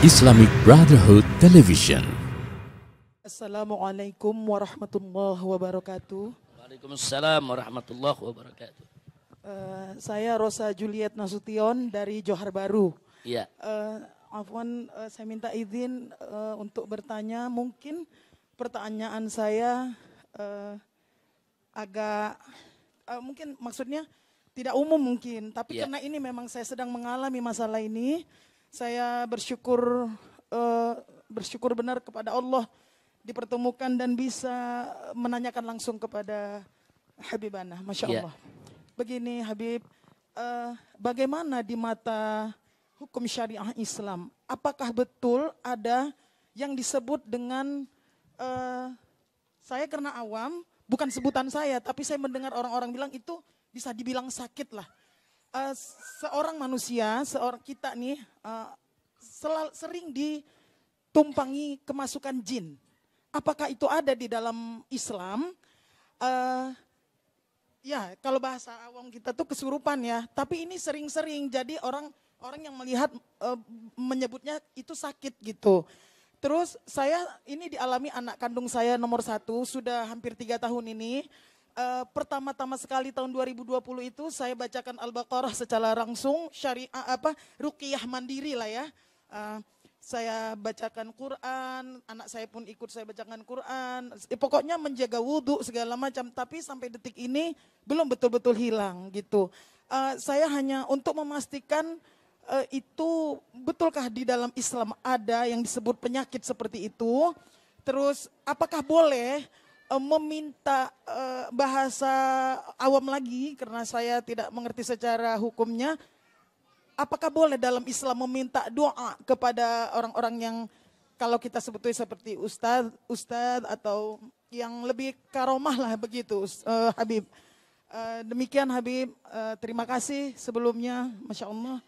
Islamic Brotherhood Television. Assalamualaikum warahmatullahi wabarakatuh. Waalaikumsalam warahmatullahi wabarakatuh. Saya Rosa Juliet Nasution dari Johar Baru. Iya. Afwan, saya minta izin untuk bertanya. Mungkin pertanyaan saya agak mungkin maksudnya tidak umum mungkin, tapi karena ini memang saya sedang mengalami masalah ini, saya bersyukur benar kepada Allah dipertemukan dan bisa menanyakan langsung kepada Habibana, Masya Allah. Begini Habib, bagaimana di mata hukum syariah Islam, apakah betul ada yang disebut dengan, saya karena awam, bukan sebutan saya, tapi saya mendengar orang-orang bilang itu bisa dibilang sakit lah. Seorang manusia, seorang kita nih, sering ditumpangi kemasukan jin. Apakah itu ada di dalam Islam? Ya, kalau bahasa awam kita tuh kesurupan ya. Tapi ini sering-sering, jadi orang yang melihat menyebutnya itu sakit gitu. Terus saya ini dialami anak kandung saya nomor 1, sudah hampir 3 tahun ini. Pertama-tama sekali tahun 2020 itu saya bacakan Al-Baqarah secara langsung, syariah ruqyah mandiri lah ya. Saya bacakan Quran, anak saya pun ikut saya bacakan Quran. Pokoknya menjaga wudhu segala macam, tapi sampai detik ini belum betul-betul hilang gitu. Saya hanya untuk memastikan itu betulkah di dalam Islam ada yang disebut penyakit seperti itu. Terus apakah boleh meminta bahasa awam lagi karena saya tidak mengerti secara hukumnya, apakah boleh dalam Islam meminta doa kepada orang-orang yang kalau kita sebutnya seperti ustadz atau yang lebih karomah lah begitu, Habib. Demikian Habib, terima kasih sebelumnya, Masya Allah.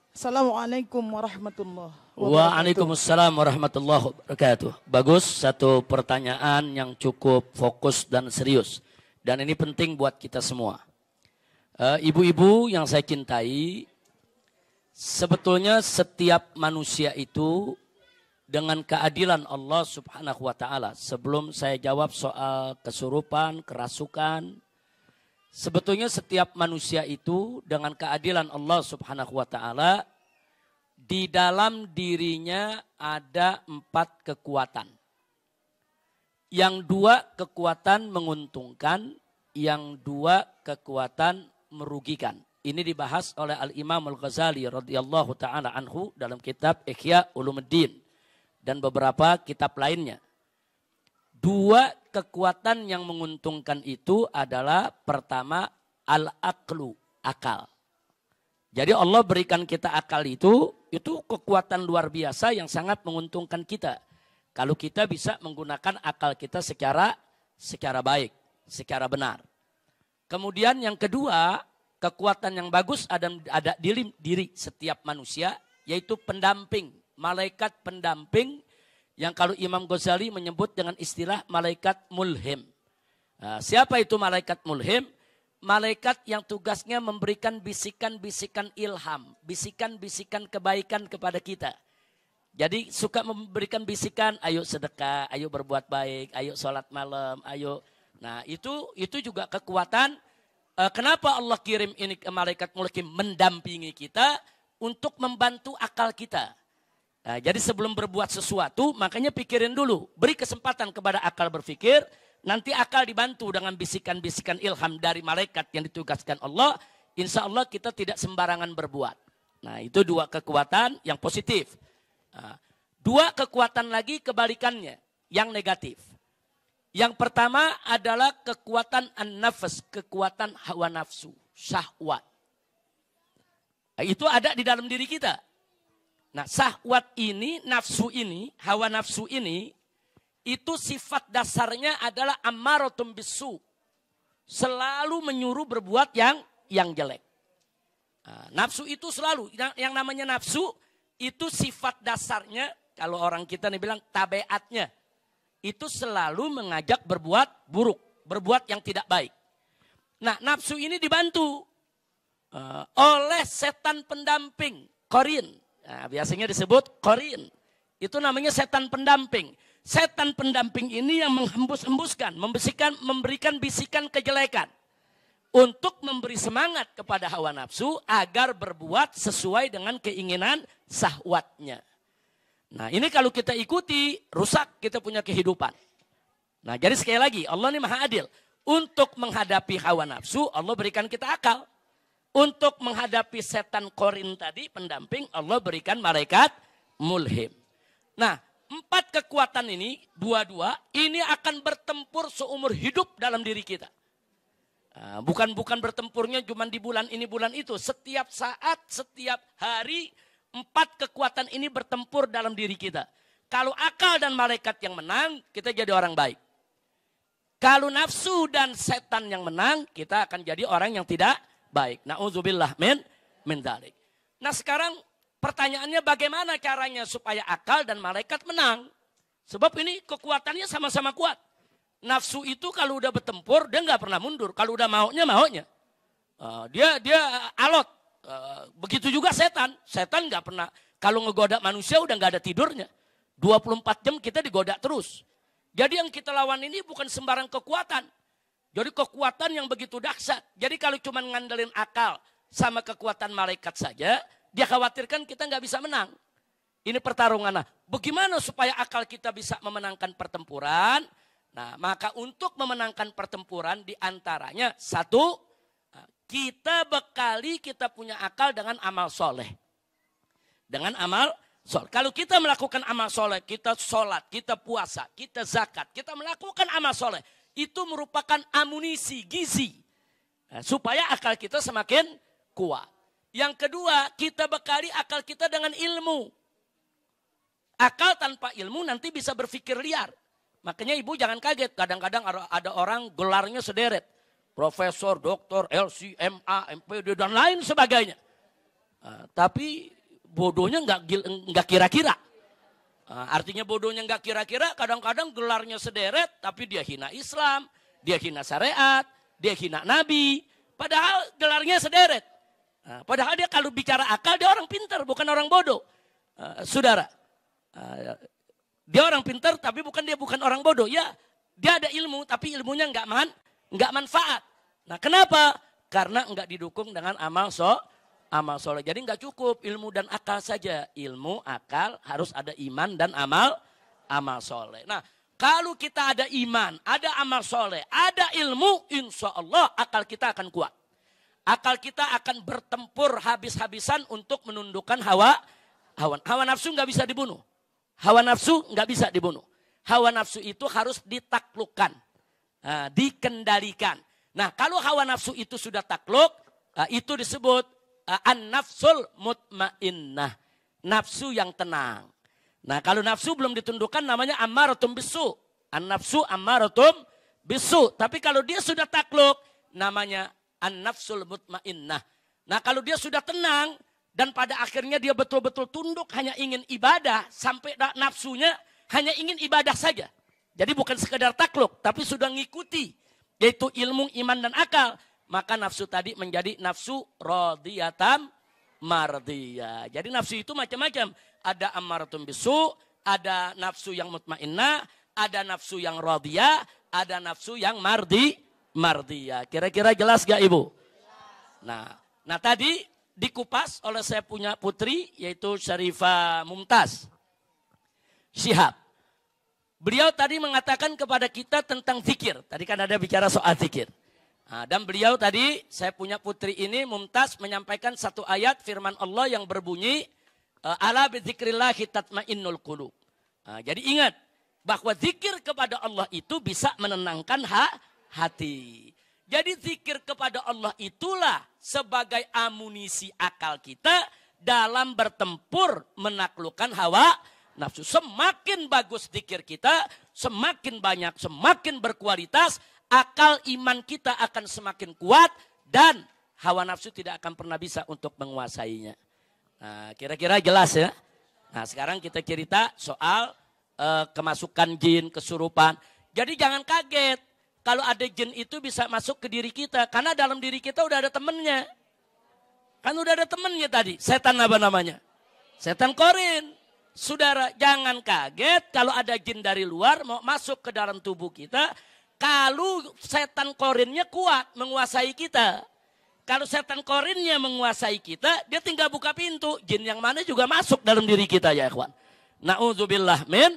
Assalamualaikum warahmatullahi wabarakatuh. Waalaikumsalam warahmatullahi wabarakatuh. Bagus, satu pertanyaan yang cukup fokus dan serius. Dan ini penting buat kita semua. Ibu-ibu yang saya cintai, sebetulnya setiap manusia itu dengan keadilan Allah Subhanahu wa Ta'ala. Sebelum saya jawab soal kesurupan, kerasukan, sebetulnya setiap manusia itu dengan keadilan Allah Subhanahu wa Ta'ala, di dalam dirinya ada 4 kekuatan. Yang 2 kekuatan menguntungkan, yang 2 kekuatan merugikan. Ini dibahas oleh Al-Imam Al-Ghazali radhiyallahu ta'ala anhu dalam kitab Ihya Ulumuddin dan beberapa kitab lainnya. 2 kekuatan yang menguntungkan itu adalah pertama al-aqlu, akal. Jadi Allah berikan kita akal itu kekuatan luar biasa yang sangat menguntungkan kita. Kalau kita bisa menggunakan akal kita secara baik, secara benar. Kemudian yang kedua, kekuatan yang bagus ada di diri setiap manusia, yaitu pendamping, malaikat pendamping, yang kalau Imam Ghazali menyebut dengan istilah malaikat mulhim. Nah, siapa itu malaikat mulhim? Malaikat yang tugasnya memberikan bisikan-bisikan ilham, bisikan-bisikan kebaikan kepada kita. Jadi suka memberikan bisikan, ayo sedekah, ayo berbuat baik, ayo sholat malam, ayo. Nah itu juga kekuatan. Kenapa Allah kirim ini ke malaikat mulhim mendampingi kita untuk membantu akal kita. Nah, jadi sebelum berbuat sesuatu, makanya pikirin dulu. Beri kesempatan kepada akal berpikir. Nanti akal dibantu dengan bisikan-bisikan ilham dari malaikat yang ditugaskan Allah. Insya Allah kita tidak sembarangan berbuat. Nah itu 2 kekuatan yang positif. Nah, 2 kekuatan lagi kebalikannya, yang negatif. Yang pertama adalah kekuatan an-nafs, kekuatan hawa nafsu, syahwat. Nah, itu ada di dalam diri kita. Nah, syahwat ini, nafsu ini, hawa nafsu ini, itu sifat dasarnya adalah ammaratum bisu. Selalu menyuruh berbuat yang jelek. Nah, nafsu itu selalu, yang namanya nafsu, itu sifat dasarnya, kalau orang kita nih bilang tabiatnya. Itu selalu mengajak berbuat buruk, berbuat yang tidak baik. Nah, nafsu ini dibantu oleh setan pendamping, qarin. Nah, biasanya disebut qarin. Itu namanya setan pendamping. Setan pendamping ini yang menghembus-hembuskan, memberikan bisikan kejelekan. Untuk memberi semangat kepada hawa nafsu agar berbuat sesuai dengan keinginan syahwatnya. Nah ini kalau kita ikuti, rusak kita punya kehidupan. Nah jadi sekali lagi, Allah ini maha adil. Untuk menghadapi hawa nafsu, Allah berikan kita akal. Untuk menghadapi setan korin tadi, pendamping, Allah berikan malaikat mulhim. Nah, 4 kekuatan ini, dua-dua, ini akan bertempur seumur hidup dalam diri kita. Bukan bertempurnya cuma di bulan ini, bulan itu. Setiap saat, setiap hari, 4 kekuatan ini bertempur dalam diri kita. Kalau akal dan malaikat yang menang, kita jadi orang baik. Kalau nafsu dan setan yang menang, kita akan jadi orang yang tidak baik. Na'udzubillah min dzalik. Nah sekarang pertanyaannya bagaimana caranya supaya akal dan malaikat menang? Sebab ini kekuatannya sama-sama kuat. Nafsu itu kalau udah bertempur, dia nggak pernah mundur. Kalau udah maunya. Dia alot. Begitu juga setan. Setan nggak pernah, kalau ngegoda manusia udah nggak ada tidurnya. 24 jam kita digoda terus. Jadi yang kita lawan ini bukan sembarang kekuatan. Jadi kekuatan yang begitu dahsyat. Jadi kalau cuma ngandelin akal sama kekuatan malaikat saja, dia khawatirkan kita nggak bisa menang. Ini pertarungan. Nah, bagaimana supaya akal kita bisa memenangkan pertempuran? Nah, maka untuk memenangkan pertempuran diantaranya, 1, kita bekali kita punya akal dengan amal soleh. Dengan amal soleh. Kalau kita melakukan amal soleh, kita sholat, kita puasa, kita zakat, kita melakukan amal soleh. Itu merupakan amunisi, gizi. Supaya akal kita semakin kuat. Yang kedua, kita bekali akal kita dengan ilmu. Akal tanpa ilmu nanti bisa berpikir liar. Makanya ibu jangan kaget. Kadang-kadang ada orang gelarnya sederet. Profesor, doktor, LC, MA, MPD, dan lain sebagainya. Tapi bodohnya nggak kira-kira. Artinya bodohnya nggak kira-kira, kadang-kadang gelarnya sederet, tapi dia hina Islam, dia hina syariat, dia hina Nabi. Padahal gelarnya sederet. Padahal dia kalau bicara akal, dia orang pintar, bukan orang bodoh. Saudara, dia orang pintar, tapi bukan orang bodoh. Ya, dia ada ilmu, tapi ilmunya nggak manfaat. Nah, kenapa? Karena nggak didukung dengan amal soleh. Jadi nggak cukup ilmu dan akal saja. Ilmu, akal, harus ada iman dan amal soleh. Nah, kalau kita ada iman, ada amal soleh, ada ilmu, insya Allah akal kita akan kuat. Akal kita akan bertempur habis-habisan untuk menundukkan hawa nafsu nggak bisa dibunuh. Hawa nafsu nggak bisa dibunuh. Hawa nafsu itu harus ditaklukkan, dikendalikan. Nah, kalau hawa nafsu itu sudah takluk, itu disebut an-nafsul mutmainnah. Nafsu yang tenang. Nah kalau nafsu belum ditundukkan namanya ammaratum bisu. An-nafsu ammaratum bisu. Tapi kalau dia sudah takluk namanya an-nafsul mutmainnah. Nah kalau dia sudah tenang dan pada akhirnya dia betul-betul tunduk hanya ingin ibadah. Sampai nafsunya hanya ingin ibadah saja. Jadi bukan sekedar takluk tapi sudah ngikuti. Yaitu ilmu, iman dan akal. Maka nafsu tadi menjadi nafsu radiyatam mardiyah. Jadi nafsu itu macam-macam. Ada ammaratum bisu, ada nafsu yang mutmainnah, ada nafsu yang radiyah, ada nafsu yang mardiyah. Kira-kira jelas gak ibu? Nah tadi dikupas oleh saya punya putri yaitu Syarifah Mumtaz Syihab. Beliau tadi mengatakan kepada kita tentang zikir. Tadi kan ada bicara soal zikir. Dan beliau tadi, saya punya putri ini, Mumtaz, menyampaikan satu ayat firman Allah yang berbunyi, ala bidzikrillahi tatmainnul qulub. Jadi ingat, bahwa zikir kepada Allah itu bisa menenangkan hati. Jadi zikir kepada Allah itulah sebagai amunisi akal kita dalam bertempur menaklukkan hawa nafsu. Semakin bagus zikir kita, semakin banyak, semakin berkualitas, akal iman kita akan semakin kuat dan hawa nafsu tidak akan pernah bisa untuk menguasainya. Nah, kira-kira jelas ya. Nah, sekarang kita cerita soal kemasukan jin, kesurupan. Jadi jangan kaget kalau ada jin itu bisa masuk ke diri kita karena dalam diri kita udah ada temennya. Kan udah ada temennya tadi. Setan apa namanya? Setan korin. Saudara, jangan kaget kalau ada jin dari luar mau masuk ke dalam tubuh kita. Kalau setan korinnya kuat menguasai kita. Kalau setan korinnya menguasai kita, dia tinggal buka pintu. Jin yang mana juga masuk dalam diri kita ya ikhwan. Na'udzubillah min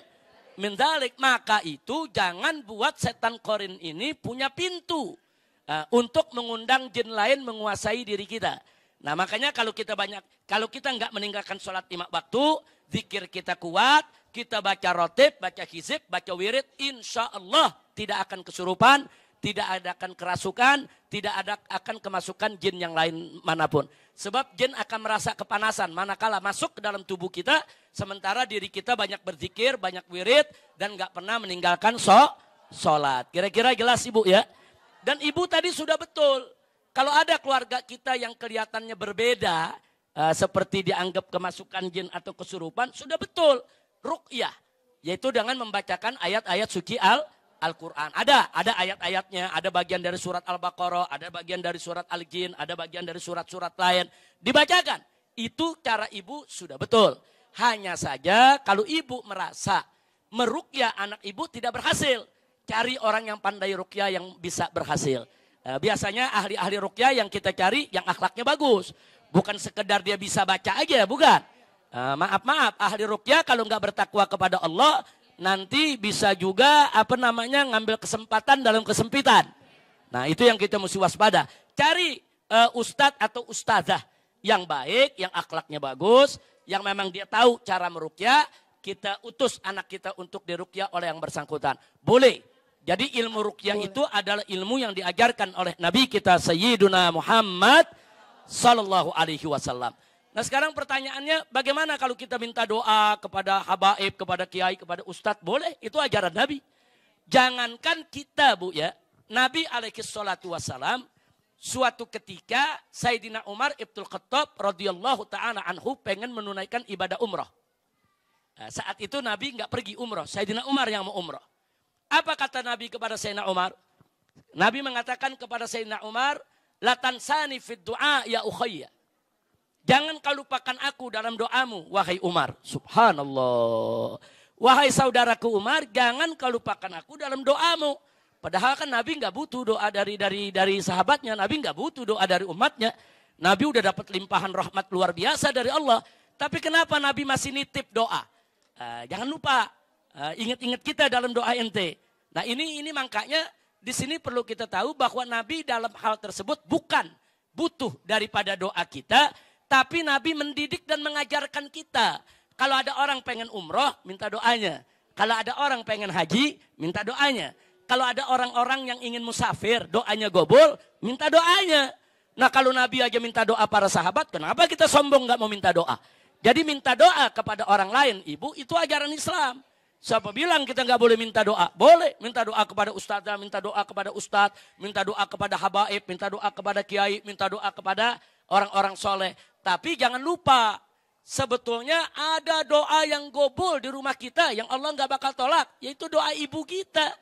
dzalik. Maka itu jangan buat setan korin ini punya pintu. Untuk mengundang jin lain menguasai diri kita. Nah makanya kalau kita nggak meninggalkan sholat 5 waktu, zikir kita kuat, kita baca rotib, baca hizib, baca wirid, insya Allah tidak akan kesurupan, tidak akan kerasukan, tidak akan kemasukan jin yang lain manapun. Sebab jin akan merasa kepanasan manakala masuk ke dalam tubuh kita, sementara diri kita banyak berzikir, banyak wirid, dan nggak pernah meninggalkan sholat. Kira-kira jelas ibu ya? Dan ibu tadi sudah betul. Kalau ada keluarga kita yang kelihatannya berbeda, seperti dianggap kemasukan jin atau kesurupan, sudah betul. Ruqyah, yaitu dengan membacakan ayat-ayat suci Al-Quran. Ada ayat-ayatnya, ada bagian dari surat Al-Baqarah, ada bagian dari surat Al-Jin, ada bagian dari surat-surat lain. Dibacakan, itu cara ibu sudah betul. Hanya saja kalau ibu merasa meruqyah anak ibu tidak berhasil, cari orang yang pandai ruqyah yang bisa berhasil. Biasanya ahli-ahli ruqyah yang kita cari yang akhlaknya bagus. Bukan sekedar dia bisa baca aja, bukan. Maaf, ahli ruqyah kalau nggak bertakwa kepada Allah, nanti bisa juga ngambil kesempatan dalam kesempitan. Nah itu yang kita mesti waspada. Cari ustadz atau ustazah yang baik, yang akhlaknya bagus, yang memang dia tahu cara meruqyah, kita utus anak kita untuk diruqyah oleh yang bersangkutan. Boleh. Jadi ilmu ruqyah itu adalah ilmu yang diajarkan oleh Nabi kita Sayyiduna Muhammad sallallahu alaihi wasallam. Nah sekarang pertanyaannya, bagaimana kalau kita minta doa kepada habaib, kepada kiai, kepada ustadz? Boleh, itu ajaran Nabi. Jangankan kita bu ya, Nabi alaihi salatu wasallam suatu ketika Sayyidina Umar ibnul Khattab radhiyallahu ta'ala anhu pengen menunaikan ibadah umrah. Nah, saat itu Nabi nggak pergi umrah, Sayyidina Umar yang mau umrah. Apa kata Nabi kepada Sayyidina Umar? Nabi mengatakan kepada Sayyidina Umar, la tansani fid du'a ya ukhayya. Jangan kau lupakan aku dalam doamu, wahai Umar. Subhanallah. Wahai saudaraku Umar, jangan kau lupakan aku dalam doamu. Padahal kan Nabi nggak butuh doa dari sahabatnya, Nabi nggak butuh doa dari umatnya. Nabi udah dapat limpahan rahmat luar biasa dari Allah. Tapi kenapa Nabi masih nitip doa? Jangan lupa. Ingat-ingat kita dalam doa ente. Nah ini makanya di sini perlu kita tahu bahwa Nabi dalam hal tersebut bukan butuh daripada doa kita, tapi Nabi mendidik dan mengajarkan kita. Kalau ada orang pengen umroh, minta doanya. Kalau ada orang pengen haji, minta doanya. Kalau ada orang-orang yang ingin musafir, doanya gobol, minta doanya. Nah kalau Nabi aja minta doa para sahabat, kenapa kita sombong gak mau minta doa? Jadi minta doa kepada orang lain, ibu, itu ajaran Islam. Siapa bilang kita nggak boleh minta doa? Boleh minta doa kepada ustazah, minta doa kepada ustadz, minta doa kepada habaib, minta doa kepada kiai, minta doa kepada orang-orang soleh. Tapi jangan lupa, sebetulnya ada doa yang gobol di rumah kita yang Allah nggak bakal tolak, yaitu doa ibu kita.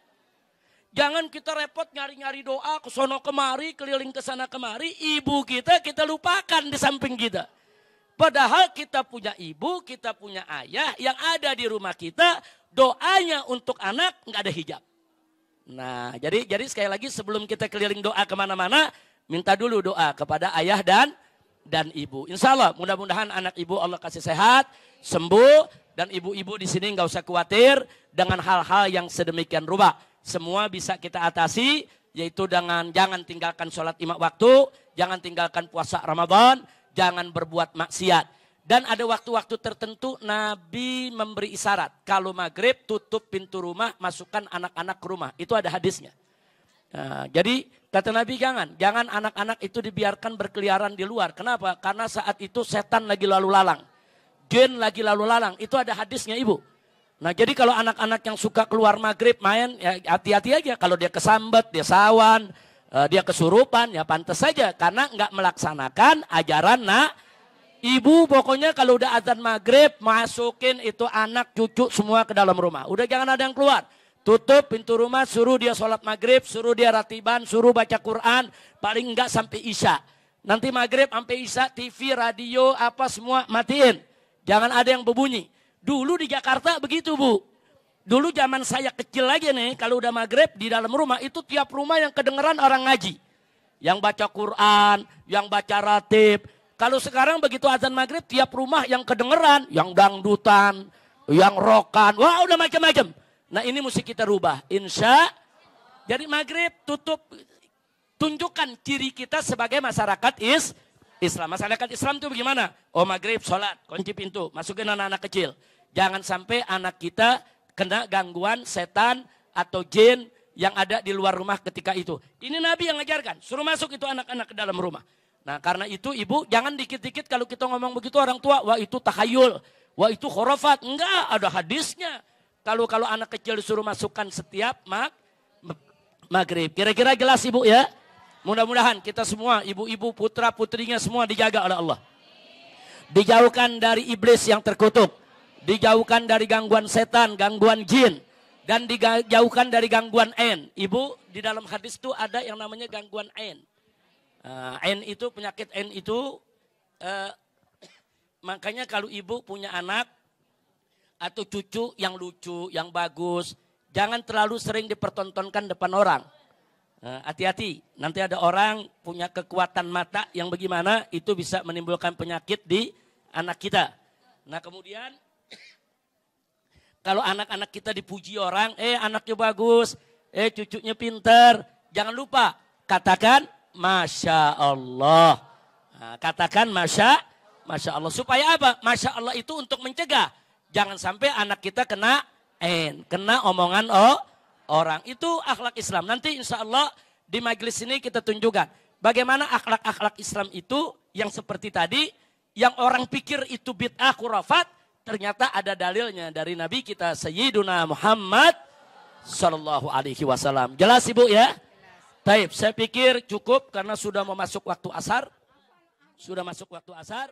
Jangan kita repot nyari-nyari doa ke sono kemari, keliling ke sana kemari, ibu kita lupakan di samping kita. Padahal kita punya ibu, kita punya ayah yang ada di rumah kita, doanya untuk anak nggak ada hijab. Nah, jadi sekali lagi sebelum kita keliling doa kemana-mana, minta dulu doa kepada ayah dan ibu. Insya Allah, mudah-mudahan anak ibu Allah kasih sehat, sembuh, dan ibu-ibu di sini nggak usah khawatir dengan hal-hal yang sedemikian rupa. Semua bisa kita atasi, yaitu dengan jangan tinggalkan sholat 5 waktu, jangan tinggalkan puasa Ramadan, jangan berbuat maksiat. Dan ada waktu-waktu tertentu Nabi memberi isyarat. Kalau maghrib tutup pintu rumah, masukkan anak-anak ke rumah. Itu ada hadisnya. Nah, jadi kata Nabi jangan anak-anak itu dibiarkan berkeliaran di luar. Kenapa? Karena saat itu setan lagi lalu lalang. Jin lagi lalu lalang. Itu ada hadisnya ibu. Nah jadi kalau anak-anak yang suka keluar maghrib main, ya hati-hati aja. Kalau dia kesambet, dia sawan, dia kesurupan, ya pantas saja. Karena nggak melaksanakan ajaran ibu. Pokoknya kalau udah azan maghrib, masukin itu anak cucu semua ke dalam rumah. Udah jangan ada yang keluar. Tutup pintu rumah, suruh dia sholat maghrib, suruh dia ratiban, suruh baca Quran. Paling enggak sampai isya. Nanti maghrib sampai isya, TV, radio, apa semua matiin. Jangan ada yang berbunyi. Dulu di Jakarta begitu Bu. Dulu zaman saya kecil lagi nih, kalau udah maghrib di dalam rumah itu tiap rumah yang kedengeran orang ngaji. Yang baca Quran, yang baca ratib. Kalau sekarang begitu azan maghrib tiap rumah yang kedengeran, yang dangdutan, yang rokan, wah udah macam-macam. Nah ini mesti kita rubah. Jadi maghrib tutup, tunjukkan ciri kita sebagai masyarakat Islam. Masyarakat Islam itu bagaimana? Oh maghrib, sholat, kunci pintu, masukin anak-anak kecil. Jangan sampai anak kita kena gangguan setan atau jin yang ada di luar rumah ketika itu. Ini Nabi yang ngajarkan, suruh masuk itu anak-anak ke dalam rumah. Nah karena itu ibu jangan dikit-dikit kalau kita ngomong begitu orang tua, wah itu takhayul, wah itu khurafat. Enggak, ada hadisnya. Kalau anak kecil disuruh masukkan setiap maghrib. Kira-kira jelas ibu ya? Mudah-mudahan kita semua, ibu-ibu, putra-putrinya semua dijaga oleh Allah. Dijauhkan dari iblis yang terkutuk. Dijauhkan dari gangguan setan, gangguan jin. Dan dijauhkan dari gangguan ain. Ibu, di dalam hadis itu ada yang namanya gangguan ain. Ain itu, penyakit ain itu, makanya kalau ibu punya anak atau cucu yang lucu, yang bagus, jangan terlalu sering dipertontonkan depan orang. Hati-hati, nanti ada orang punya kekuatan mata yang bagaimana, itu bisa menimbulkan penyakit di anak kita. Nah kemudian, kalau anak-anak kita dipuji orang, anaknya bagus, cucunya pinter, jangan lupa katakan Masya Allah. Nah, katakan Masya Allah. Supaya apa? Masya Allah itu untuk mencegah. Jangan sampai anak kita kena omongan orang. Itu akhlak Islam. Nanti insya Allah di majelis ini kita tunjukkan. Bagaimana akhlak-akhlak Islam itu yang seperti tadi. Yang orang pikir itu bid'ah khurafat. Ternyata ada dalilnya dari Nabi kita Sayyiduna Muhammad Sallallahu Alaihi Wasallam. Jelas ibu ya? Taib, saya pikir cukup karena sudah mau masuk waktu asar. Sudah masuk waktu asar.